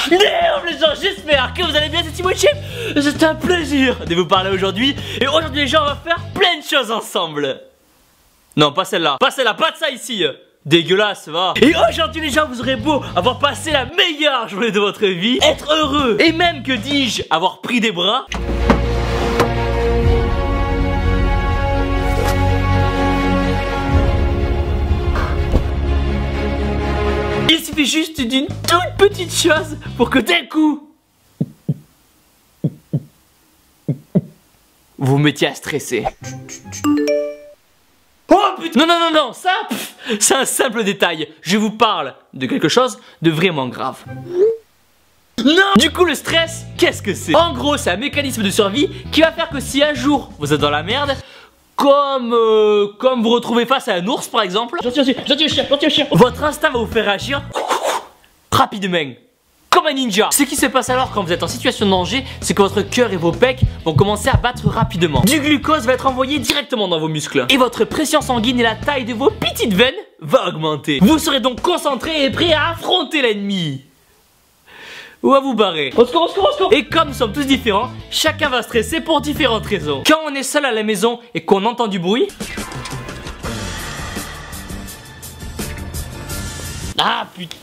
Les gens, j'espère que vous allez bien, c'est Timochi. C'est un plaisir de vous parler aujourd'hui. Et aujourd'hui les gens, on va faire plein de choses ensemble. Non, pas celle-là, pas celle-là, pas de ça ici. Dégueulasse, va. Et aujourd'hui les gens, vous aurez beau avoir passé la meilleure journée de votre vie, être heureux, et même, que dis-je, avoir pris des bras. Il suffit juste d'une toute petite chose pour que d'un coup vous vous mettiez à stresser. Oh putain. Non, ça c'est un simple détail. Je vous parle de quelque chose de vraiment grave. Non. Du coup le stress, qu'est-ce que c'est? En gros c'est un mécanisme de survie qui va faire que si un jour vous êtes dans la merde, comme vous retrouvez face à un ours par exemple, gentil chien, votre instinct va vous faire réagir rapidement, comme un ninja. Ce qui se passe alors quand vous êtes en situation de danger, c'est que votre cœur et vos pecs vont commencer à battre rapidement. Du glucose va être envoyé directement dans vos muscles. Et votre pression sanguine et la taille de vos petites veines va augmenter. Vous serez donc concentré et prêt à affronter l'ennemi. Ou à vous barrer. Au secours. Et comme nous sommes tous différents, chacun va stresser pour différentes raisons. Quand on est seul à la maison et qu'on entend du bruit. Ah putain.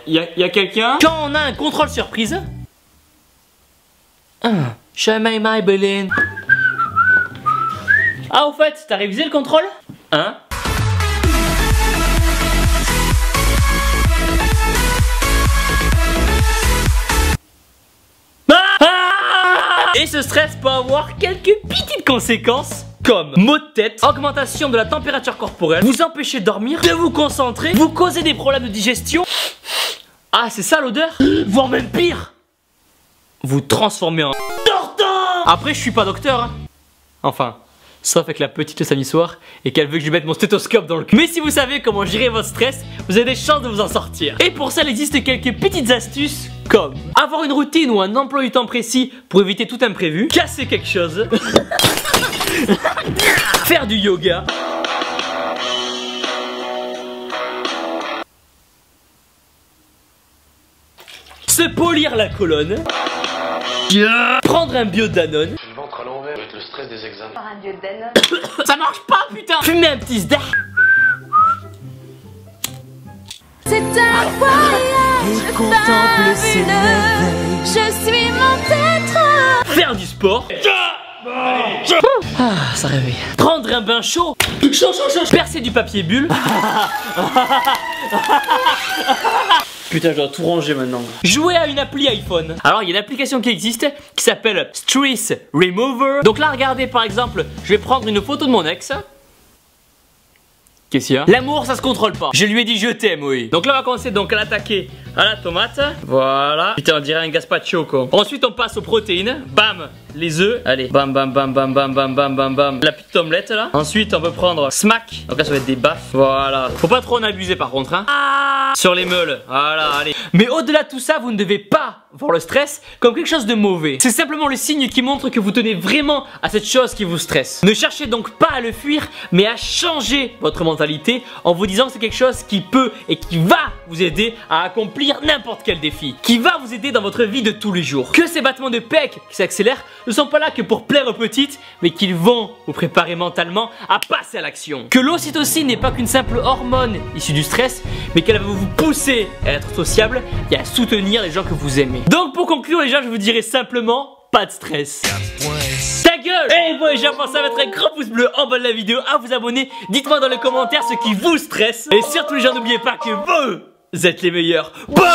Y a quelqu'un? Quand on a un contrôle surprise. Jamais my Belin. Ah, au fait, t'as révisé le contrôle? Hein? Et ce stress peut avoir quelques petites conséquences, comme maux de tête, augmentation de la température corporelle, vous empêcher de dormir, de vous concentrer, vous causer des problèmes de digestion. Ah, c'est ça l'odeur? Voire même pire, vous transformer en tortue. Après, je suis pas docteur, hein. Enfin, sauf avec la petite samedi soir et qu'elle veut que je mette mon stéthoscope dans le cul. Mais si vous savez comment gérer votre stress, vous avez des chances de vous en sortir. Et pour ça, il existe quelques petites astuces, comme avoir une routine ou un emploi du temps précis pour éviter tout imprévu, casser quelque chose, faire du yoga, se polir la colonne, prendre un bio Danone. Le ventre à l'envers avec le stress des examens. Un bio Danone. Ça marche pas putain. Fumer un petit sda. C'est incroyable. Je contemple ses merveilles. Je suis mon tétra. Faire du sport. Ah, ça réveille. Prendre un bain chaud. Percer du papier bulle. Putain, je dois tout ranger maintenant. Jouer à une appli iPhone. Alors, il y a une application qui existe qui s'appelle Stress Remover. Donc là, regardez par exemple, je vais prendre une photo de mon ex. Qu'est-ce qu'il y a? L'amour, ça se contrôle pas. Je lui ai dit je t'aime, oui. Donc là, on va commencer donc à l'attaquer à la tomate. Voilà. Putain, on dirait un gazpacho quoi. Ensuite, on passe aux protéines. Bam, les œufs. Allez, bam. La petite omelette là. Ensuite, on peut prendre smack. Donc là, ça va être des baffes. Voilà. Faut pas trop en abuser par contre, hein. Sur les meules. Voilà, allez. Mais au-delà de tout ça, vous ne devez pas voir le stress comme quelque chose de mauvais. C'est simplement le signe qui montre que vous tenez vraiment à cette chose qui vous stresse. Ne cherchez donc pas à le fuir, mais à changer votre mentalité en vous disant que c'est quelque chose qui peut et qui va vous aider à accomplir n'importe quel défi, qui va vous aider dans votre vie de tous les jours. Que ces battements de pecs qui s'accélèrent ne sont pas là que pour plaire aux petites, mais qu'ils vont vous préparer mentalement à passer à l'action. Que l'ocytocine n'est pas qu'une simple hormone issue du stress, mais qu'elle va vous pousser à être sociable et à soutenir les gens que vous aimez. Donc pour conclure les gens, je vous dirais simplement pas de stress. Ta gueule! Et moi j'ai pensé à mettre un gros pouce bleu en bas de la vidéo, à vous abonner. Dites-moi dans les commentaires ce qui vous stresse. Et surtout les gens, n'oubliez pas que vous êtes les meilleurs. Boum!